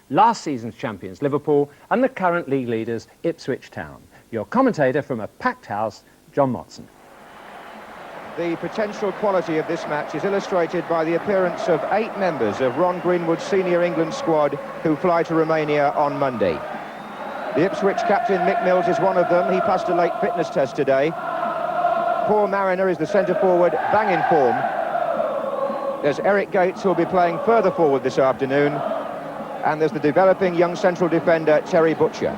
last season's champions Liverpool and the current league leaders Ipswich Town. Your commentator from a packed house, John Motson. The potential quality of this match is illustrated by the appearance of 8 members of Ron Greenwood's senior England squad who fly to Romania on Monday. The Ipswich captain Mick Mills is one of them. He passed a late fitness test today. Paul Mariner is the centre forward, bang in form. There's Eric Gates, who'll be playing further forward this afternoon. And there's the developing young central defender, Terry Butcher.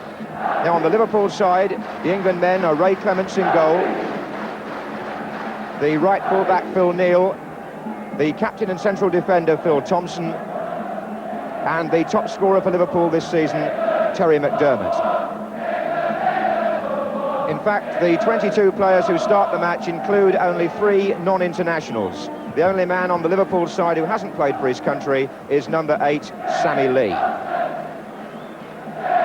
Now on the Liverpool side, the England men are Ray Clements in goal, the right full-back Phil Neal, the captain and central defender Phil Thompson, and the top scorer for Liverpool this season, Terry McDermott. In fact, the 22 players who start the match include only 3 non-internationals. The only man on the Liverpool side who hasn't played for his country is number 8, Sammy Lee.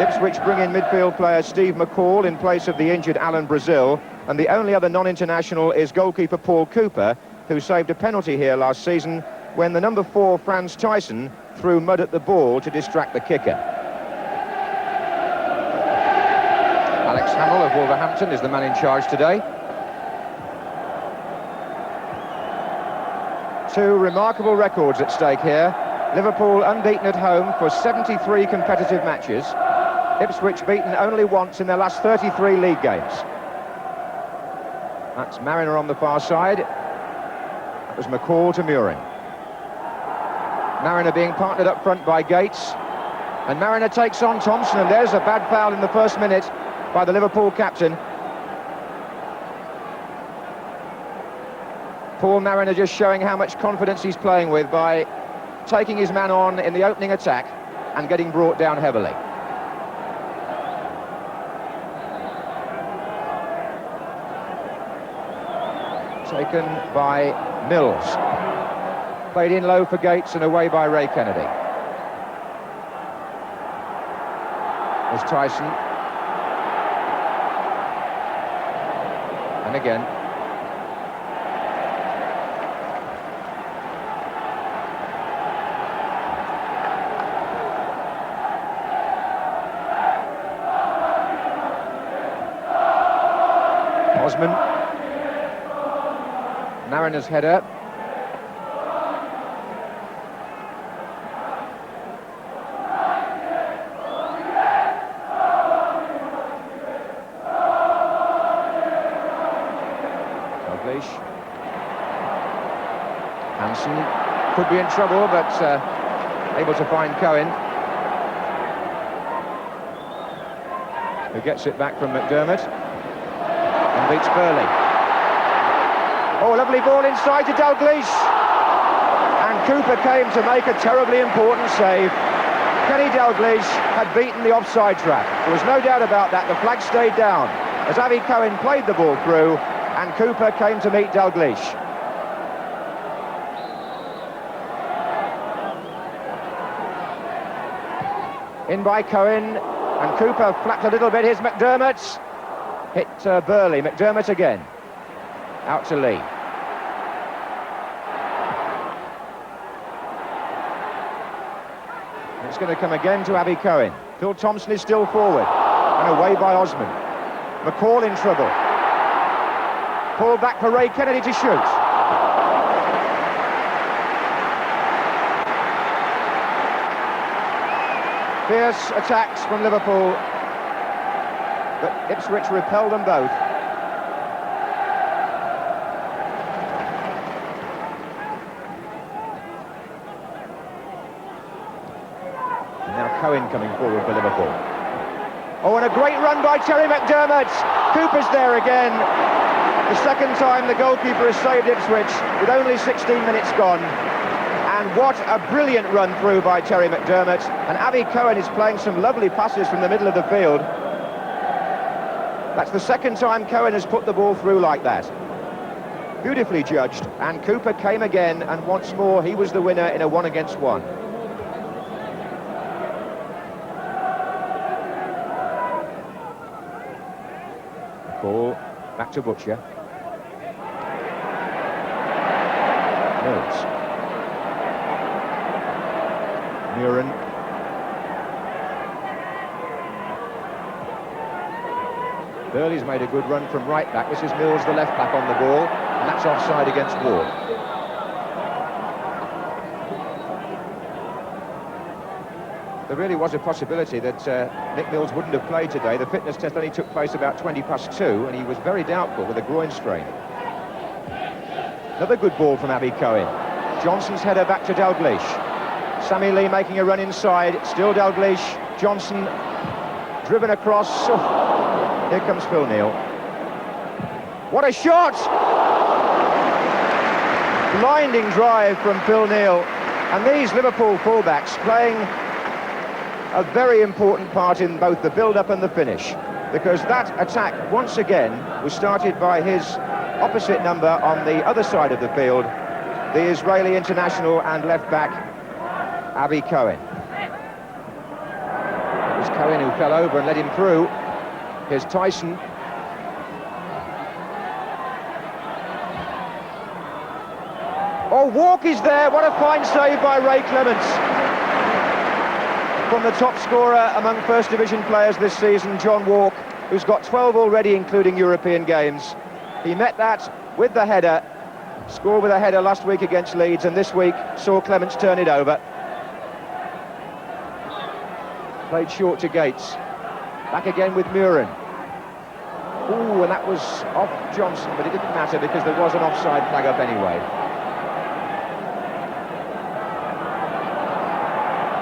Ipswich bring in midfield player Steve McCall in place of the injured Alan Brazil, and the only other non-international is goalkeeper Paul Cooper, who saved a penalty here last season when the number 4 Franz Tyson threw mud at the ball to distract the kicker. Alex Hamill of Wolverhampton is the man in charge today. 2 remarkable records at stake here. Liverpool unbeaten at home for 73 competitive matches. Ipswich beaten only once in their last 33 league games. That's Mariner on the far side. That was McCall to Murin. Mariner being partnered up front by Gates. And Mariner takes on Thompson, and there's a bad foul in the first minute by the Liverpool captain. Paul Mariner just showing how much confidence he's playing with by taking his man on in the opening attack and getting brought down heavily. Taken by Mills. Played in low for Gates and away by Ray Kennedy. There's Tyson. And again. Osman. Mariner's header. Dalglish. Hansen could be in trouble, but able to find Cohen, who gets it back from McDermott and beats Burley. Oh, a lovely ball inside to Dalglish. And Cooper came to make a terribly important save. Kenny Dalglish had beaten the offside trap. There was no doubt about that. The flag stayed down as Avi Cohen played the ball through, and Cooper came to meet Dalglish. In by Cohen, and Cooper flapped a little bit. Here's McDermott. Hit Burley. McDermott again. Out to Lee. It's going to come again to Avi Cohen. Phil Thompson is still forward. And away by Osman. McCall in trouble. Pulled back for Ray Kennedy to shoot. Fierce attacks from Liverpool, but Ipswich repel them both. And now Cohen coming forward for Liverpool. Oh, and a great run by Terry McDermott. Cooper's there again. The second time the goalkeeper has saved Ipswich with only 16 minutes gone. And what a brilliant run through by Terry McDermott. And Avi Cohen is playing some lovely passes from the middle of the field. That's the second time Cohen has put the ball through like that. Beautifully judged. And Cooper came again, and once more he was the winner in a 1-against-1. Ball back to Butcher. Mills. Murin. Burley's made a good run from right back. This is Mills, the left back, on the ball, and that's offside against Ward. There really was a possibility that Nick Mills wouldn't have played today. The fitness test only took place about 2:20, and he was very doubtful with a groin strain. Another good ball from Abby Cohen. Johnson's header back to Dalglish. Sammy Lee making a run inside. Still Dalglish. Johnson driven across. Oh, here comes Phil Neal. What a shot! Blinding drive from Phil Neal. And these Liverpool fullbacks playing a very important part in both the build-up and the finish, because that attack once again was started by his opposite number on the other side of the field, the Israeli international and left-back Abby Cohen. It was Cohen who fell over and let him through. Here's Tyson. Oh, Walk is there. What a fine save by Ray Clements. From the top scorer among First Division players this season, John Walk, who's got 12 already, including European games. He met that with the header, scored with a header last week against Leeds, and this week saw Clements turn it over. Played short to Gates. Back again with Muren. Ooh, and that was off Johnson, but it didn't matter because there was an offside flag up anyway.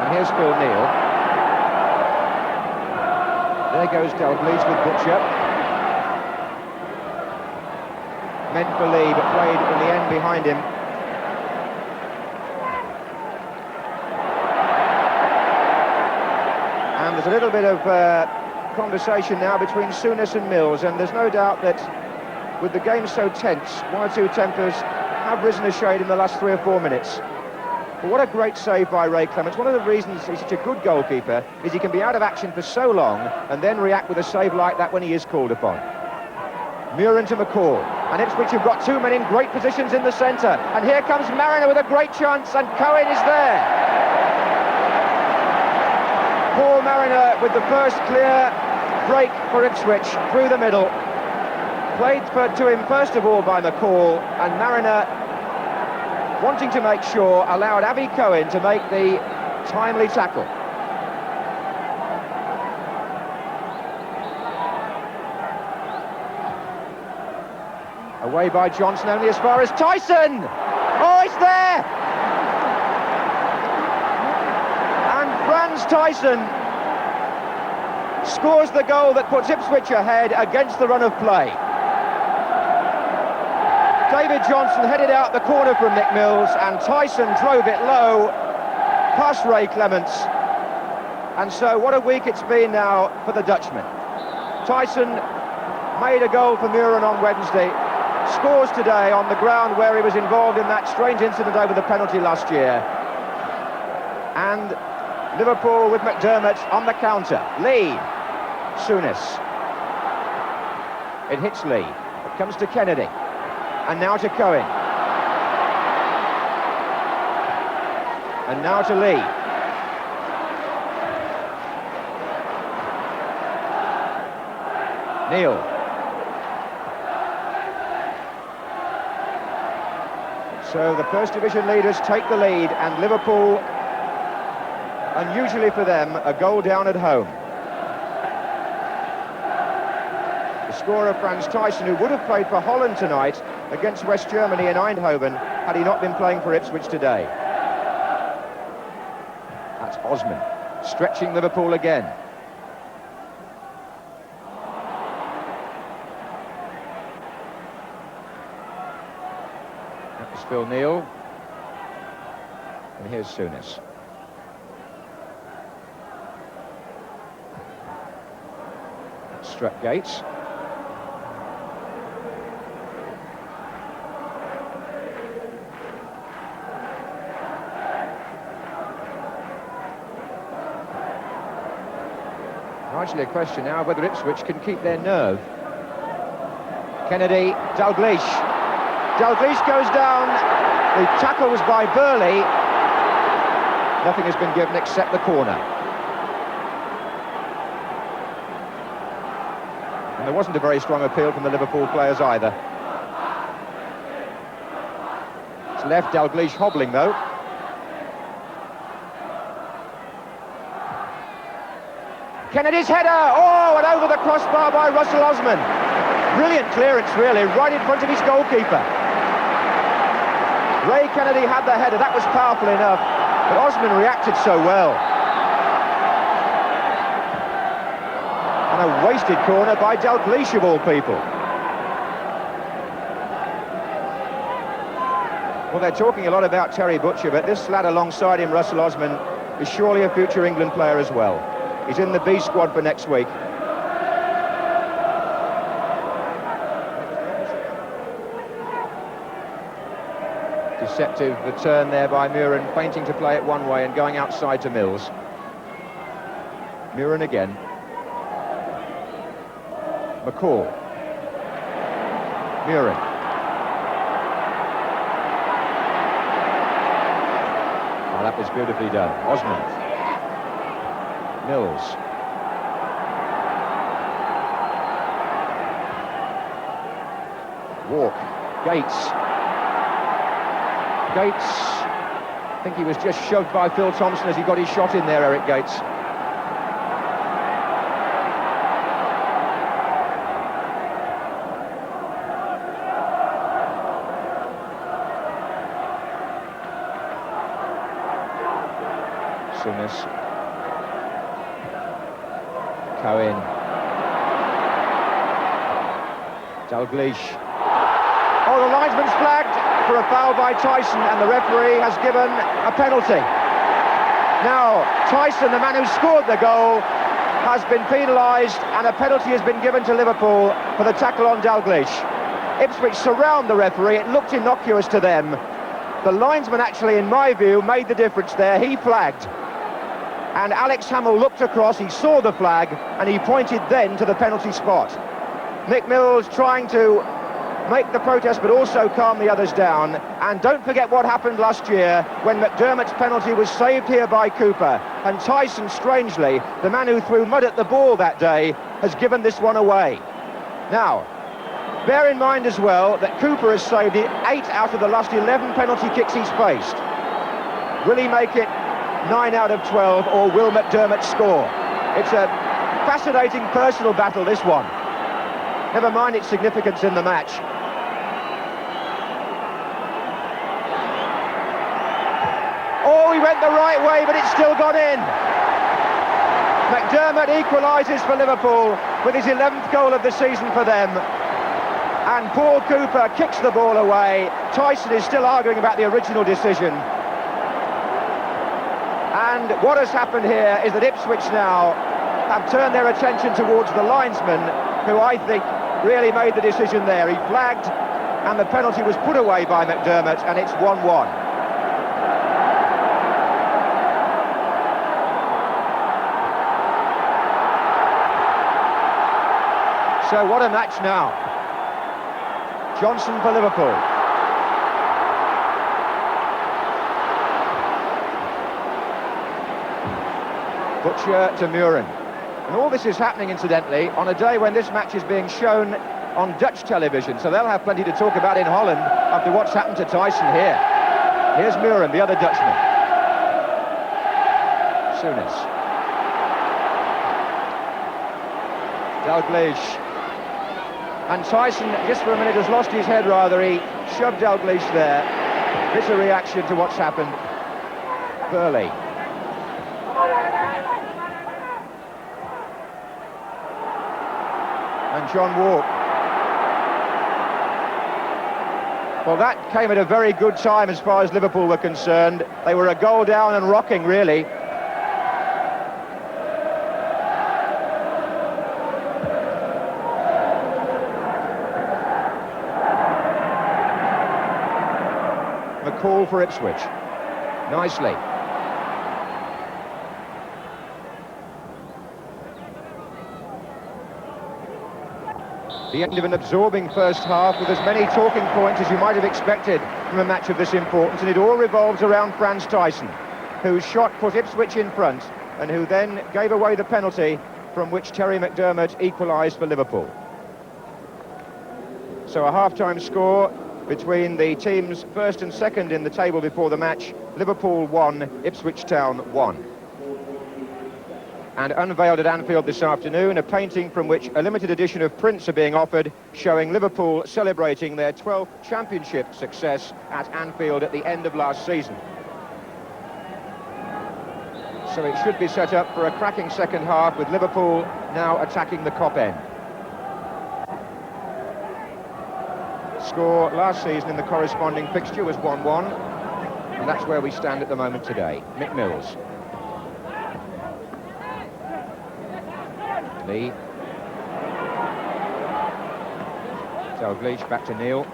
And here's Phil Neal. There goes Dalglish with Butcher. Meant for Lee, but played in the end behind him. And there's a little bit of conversation now between Souness and Mills, and there's no doubt that with the game so tense, one or two tempers have risen a shade in the last 3 or 4 minutes. But what a great save by Ray Clements. One of the reasons he's such a good goalkeeper is he can be out of action for so long and then react with a save like that when he is called upon. Muren to McCall, and Ipswich have got 2 men in great positions in the centre, and here comes Mariner with a great chance, and Cohen is there. Paul Mariner with the first clear break for Ipswich through the middle. Played to him first of all by McCall, and Mariner, wanting to make sure, allowed Abby Cohen to make the timely tackle. Away by Johnson, only as far as Tyson! Oh, it's there! And Franz Tyson scores the goal that puts Ipswich ahead against the run of play. David Johnson headed out the corner from Nick Mills, and Tyson drove it low past Ray Clements. And so what a week it's been now for the Dutchman. Tyson made a goal for Muren on Wednesday, scores today on the ground where he was involved in that strange incident over the penalty last year. And Liverpool with McDermott on the counter. Lee, Souness. It hits Lee. It comes to Kennedy. And now to Cohen. And now to Lee. Neal. So the First Division leaders take the lead, and Liverpool, unusually for them, a goal down at home. The scorer, Franz Tyson, who would have played for Holland tonight against West Germany in Eindhoven had he not been playing for Ipswich today. That's Osman, stretching Liverpool again. That was Phil Neal. And here's Souness. Struck Gates. Largely a question now of whether Ipswich can keep their nerve. Kennedy, Dalglish. Dalglish goes down. The tackle was by Burley. Nothing has been given except the corner. And there wasn't a very strong appeal from the Liverpool players either. It's left Dalglish hobbling though. Kennedy's header! Oh, and over the crossbar by Russell Osman. Brilliant clearance, really, right in front of his goalkeeper. Ray Kennedy had the header, that was powerful enough, but Osman reacted so well. And a wasted corner by Dalglish of all people. Well, they're talking a lot about Terry Butcher, but this lad alongside him, Russell Osman, is surely a future England player as well. He's in the B squad for next week. Deceptive, the turn there by Muren, feinting to play it one way and going outside to Mills. Muren again. McCall. Muren. Oh, that was beautifully done. Osman. Mills. Walk. Gates. Gates. I think he was just shoved by Phil Thompson as he got his shot in there, Eric Gates. Souness. Cohen. Dalglish. Oh, the linesman's flagged for a foul by Tyson, and the referee has given a penalty. Now, Tyson, the man who scored the goal, has been penalised, and a penalty has been given to Liverpool for the tackle on Dalglish. Ipswich surround the referee. It looked innocuous to them. The linesman actually, in my view, made the difference there. He flagged. And Alex Hamill looked across, he saw the flag, and he pointed then to the penalty spot. Mick Mills trying to make the protest, but also calm the others down. And don't forget what happened last year when McDermott's penalty was saved here by Cooper. And Tyson, strangely, the man who threw mud at the ball that day, has given this one away. Now, bear in mind as well that Cooper has saved 8 out of the last 11 penalty kicks he's faced. Will he make it 9 out of 12, or will McDermott score? It's a fascinating personal battle, this one. Never mind its significance in the match. Oh, he went the right way, but it's still gone in. McDermott equalises for Liverpool with his 11th goal of the season for them. And Paul Cooper kicks the ball away. Tyson is still arguing about the original decision. And what has happened here is that Ipswich now have turned their attention towards the linesman, who I think really made the decision there. He flagged, and the penalty was put away by McDermott, and it's 1-1. So what a match now. Johnson for Liverpool. Butcher to Muren. And all this is happening, incidentally, on a day when this match is being shown on Dutch television, so they'll have plenty to talk about in Holland after what's happened to Tyson here. Here's Muren, the other Dutchman. Souness. Dalglish. And Tyson, just for a minute, has lost his head rather. He shoved Dalglish there. Bitter reaction to what's happened. Burley. And John Walk. Well, that came at a very good time as far as Liverpool were concerned. They were a goal down and rocking, really. McCall for Ipswich. Nicely. The end of an absorbing first half with as many talking points as you might have expected from a match of this importance, and it all revolves around Franz Tyson, whose shot put Ipswich in front and who then gave away the penalty from which Terry McDermott equalised for Liverpool. So a half-time score between the teams first and second in the table before the match. Liverpool 1, Ipswich Town 1. And unveiled at Anfield this afternoon, a painting from which a limited edition of prints are being offered, showing Liverpool celebrating their 12th championship success at Anfield at the end of last season. So it should be set up for a cracking second half, with Liverpool now attacking the Kop end. Score last season in the corresponding fixture was 1-1, and that's where we stand at the moment today. Mick Mills. Lee. Dalglish back to Neil.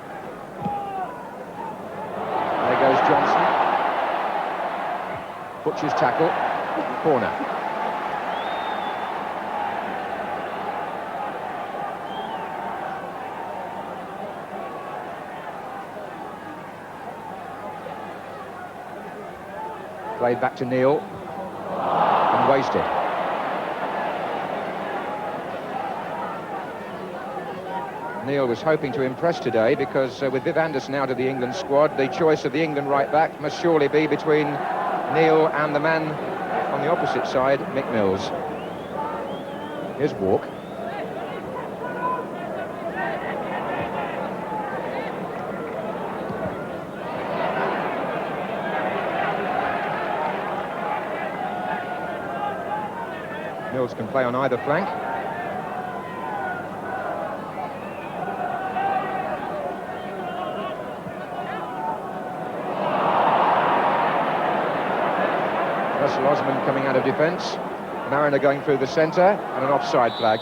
There goes Johnson. Butcher's tackle. Corner. Played back to Neil. And wasted. Neil was hoping to impress today because with Viv Anderson out of the England squad, the choice of the England right-back must surely be between Neil and the man on the opposite side, Mick Mills. Here's Walk. Mills can play on either flank. Osman coming out of defence, Mariner going through the centre, and an offside flag.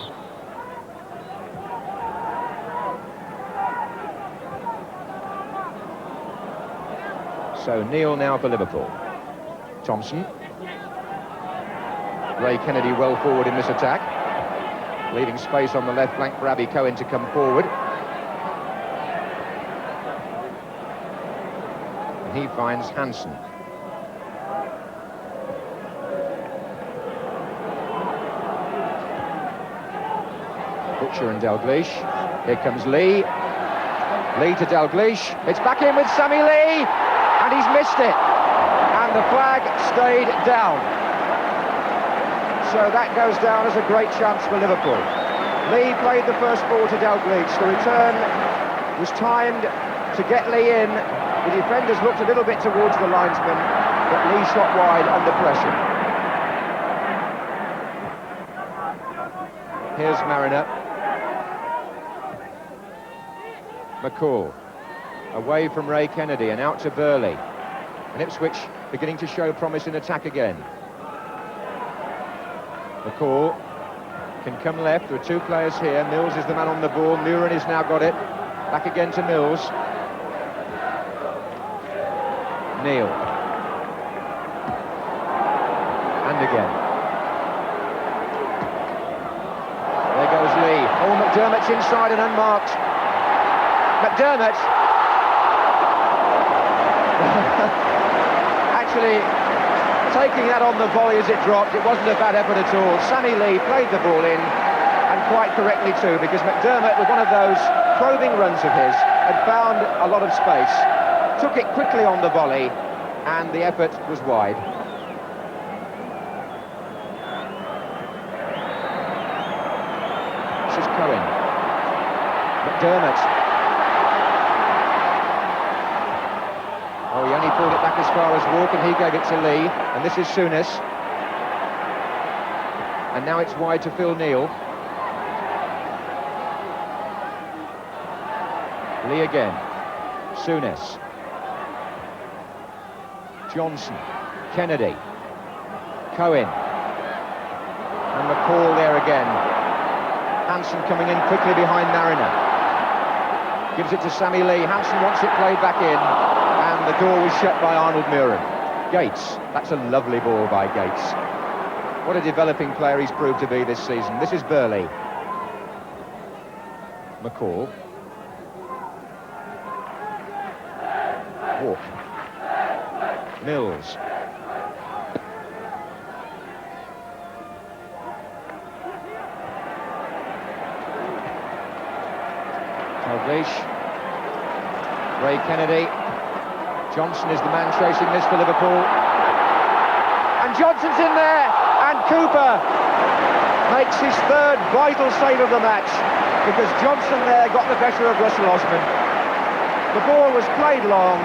So Neil now for Liverpool. Thompson. Ray Kennedy well forward in this attack, leaving space on the left flank for Abby Cohen to come forward. And he finds Hansen. Butcher and Dalglish. Here comes Lee. Lee to Dalglish. It's back in with Sammy Lee, and he's missed it. And the flag stayed down. So that goes down as a great chance for Liverpool. Lee played the first ball to Dalglish. The return was timed to get Lee in. The defenders looked a little bit towards the linesman, but Lee shot wide under pressure. Here's Mariner. McCall, away from Ray Kennedy and out to Burley. And Ipswich beginning to show promise in attack again. McCall can come left. There are two players here. Mills is the man on the ball. Muren has now got it. Back again to Mills. Neil. And again. There goes Lee. Oh, McDermott's inside and unmarked. McDermott actually taking that on the volley as it dropped. It wasn't a bad effort at all. Sammy Lee played the ball in, and quite correctly too, because McDermott, with one of those probing runs of his, had found a lot of space, took it quickly on the volley, and the effort was wide. This is Cohen. McDermott. Oh, he only pulled it back as far as Walk, and he gave it to Lee. And this is Souness. And now it's wide to Phil Neal. Lee again. Souness. Johnson. Kennedy. Cohen. And McCall there again. Hansen coming in quickly behind Mariner. Gives it to Sammy Lee. Hansen wants it played back in. And the door was shut by Arnold Muren. Gates, that's a lovely ball by Gates. What a developing player he's proved to be this season. This is Burley. McCall. Walk. Mills. Dalglish. Ray Kennedy. Johnson is the man tracing this for Liverpool. And Johnson's in there! And Cooper makes his third vital save of the match, because Johnson there got the better of Russell Osman. The ball was played long,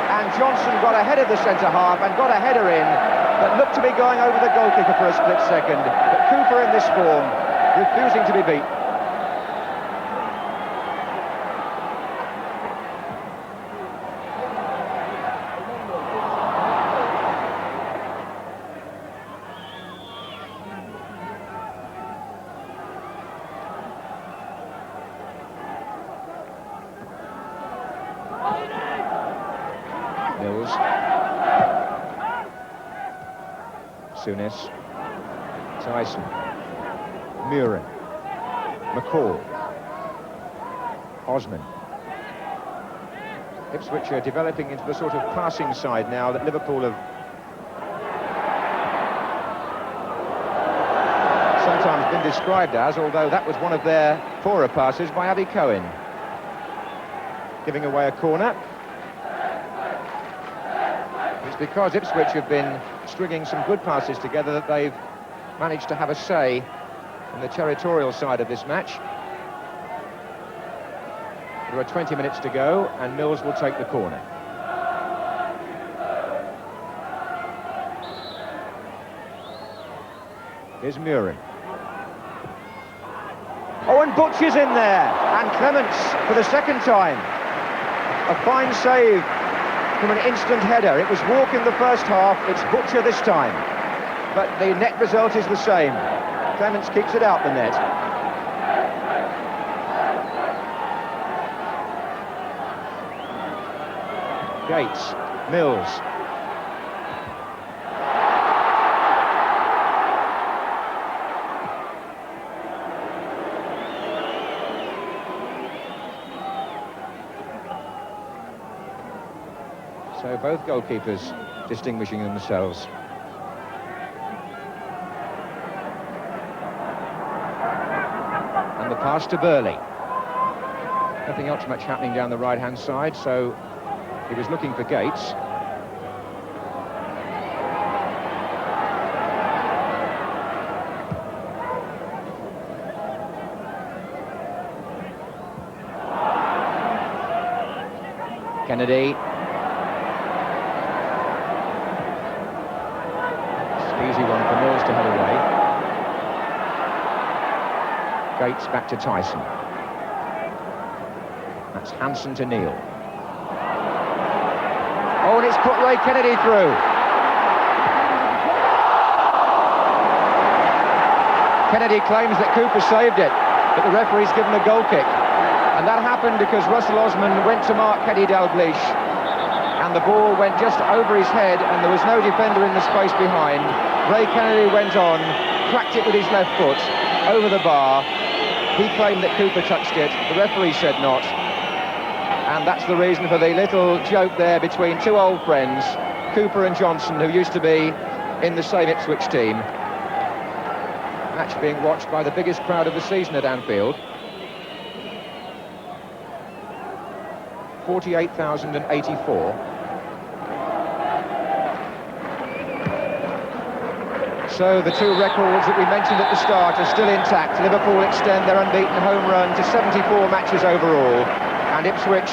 and Johnson got ahead of the centre-half and got a header in that looked to be going over the goalkeeper for a split second. But Cooper in this form, refusing to be beat. Mills. Souness. Tyson. Murin. McCall. Osman. Ipswich are developing into the sort of passing side now that Liverpool have sometimes been described as, although that was one of their poorer passes by Abby Cohen. Giving away a corner. It's because Ipswich have been stringing some good passes together that they've managed to have a say in the territorial side of this match. There are 20 minutes to go, and Mills will take the corner. Here's Murin. Oh, and Butcher's in there, and Clements for the second time. A fine save from an instant header. It was Walk in the first half, it's Butcher this time. But the net result is the same. Clements keeps it out the net. Gates, Mills. So both goalkeepers distinguishing themselves. And the pass to Burley. Nothing else much happening down the right-hand side, so he was looking for Gates. Kennedy. Easy one for Mills to head away. Gates back to Tyson. That's Hansen to Neal. Oh, and it's put Ray Kennedy through. Kennedy claims that Cooper saved it, but the referee's given a goal kick. And that happened because Russell Osman went to mark Eddie Dalglish, and the ball went just over his head, and there was no defender in the space behind. Ray Kennedy went on, cracked it with his left foot over the bar. He claimed that Cooper touched it. The referee said not. And that's the reason for the little joke there between two old friends, Cooper and Johnson, who used to be in the same Ipswich team. Match being watched by the biggest crowd of the season at Anfield. 48,084. So the two records that we mentioned at the start are still intact. Liverpool extend their unbeaten home run to 74 matches overall, and Ipswich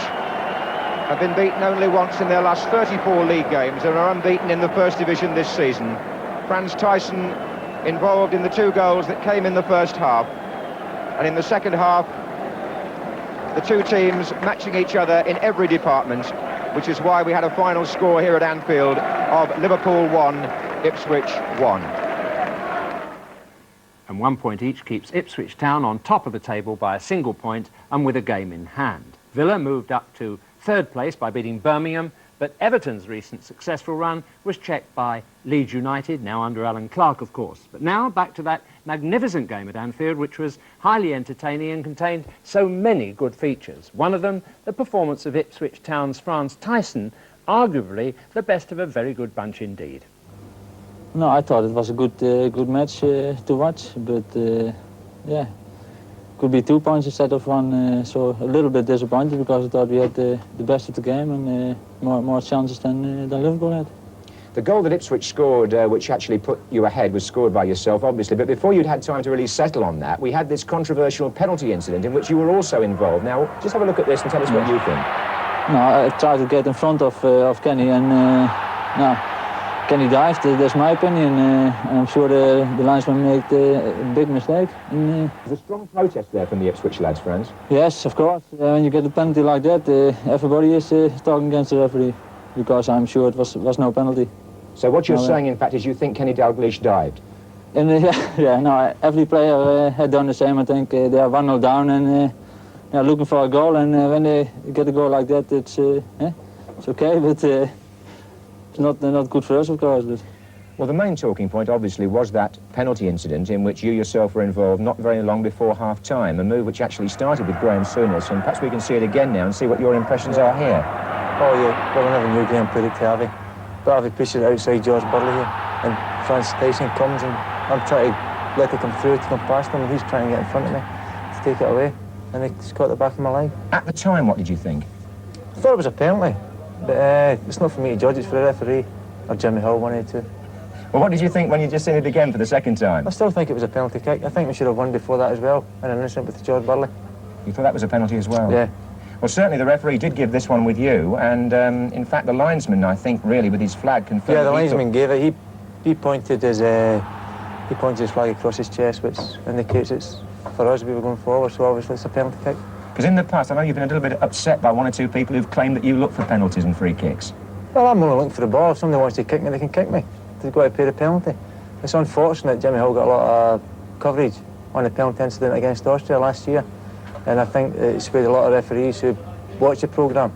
have been beaten only once in their last 34 league games and are unbeaten in the First Division this season. Franz Tyson involved in the two goals that came in the first half, and in the second half the two teams matching each other in every department, which is why we had a final score here at Anfield of Liverpool 1, Ipswich 1. And 1 point each keeps Ipswich Town on top of the table by a single point and with a game in hand. Villa moved up to third place by beating Birmingham, but Everton's recent successful run was checked by Leeds United, now under Alan Clark, of course. But now back to that magnificent game at Anfield, which was highly entertaining and contained so many good features. One of them, the performance of Ipswich Town's Franz Tyson, arguably the best of a very good bunch indeed. No, I thought it was a good match to watch, but yeah, could be 2 points instead of 1, so a little bit disappointed because I thought we had the best of the game and more chances than Liverpool had. The goal that Ipswich scored, which actually put you ahead, was scored by yourself, obviously. But before you'd had time to really settle on that, we had this controversial penalty incident in which you were also involved. Now, just have a look at this and tell us what you think. No, I tried to get in front of Kenny, and no, Kenny dived. That's my opinion. And I'm sure the linesman made a big mistake. And, There's a strong protest there from the Ipswich lads, Franz. yes, of course. When you get a penalty like that, everybody is talking against the referee, because I'm sure it was no penalty. So what you're saying, in fact, is you think Kenny Dalglish dived? And no, every player had done the same. I think they are 1-0 down and looking for a goal. And when they get a goal like that, it's okay, but it's not good for us, of course. But. Well, the main talking point, obviously, was that penalty incident in which you yourself were involved not very long before half-time, a move which actually started with Graham Souness, and perhaps we can see it again now and see what your impressions are here. Oh yeah, well, I never knew Graham played it to Harvey. But Harvey pushes it outside George Burley here, and Francis Tyson comes, and I'm trying to let it come through to come past him, and he's trying to get in front of me to take it away, and he's caught the back of my leg. At the time, what did you think? I thought it was a penalty, but it's not for me to judge, it's for the referee, or Jimmy Hill, one of the two. Well, what did you think when you just seen it again for the second time? I still think it was a penalty kick. I think we should have won before that as well, an innocent with George Burley. You thought that was a penalty as well? Yeah. Well, certainly the referee did give this one with you, and in fact the linesman, I think, really with his flag confirmed. Yeah, the linesman gave it. He pointed his flag across his chest, which indicates it's for us. We were going forward, so obviously it's a penalty kick. Because in the past, I know you've been a little bit upset by one or two people who've claimed that you look for penalties and free kicks. Well, I'm only looking for the ball. If somebody wants to kick me, they can kick me. They've got to pay the penalty. It's unfortunate Jimmy Hill got a lot of coverage on the penalty incident against Austria last year. And I think it's with a lot of referees who watch the programme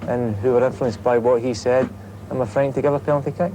and who were influenced by what he said and were frightened to give a penalty kick.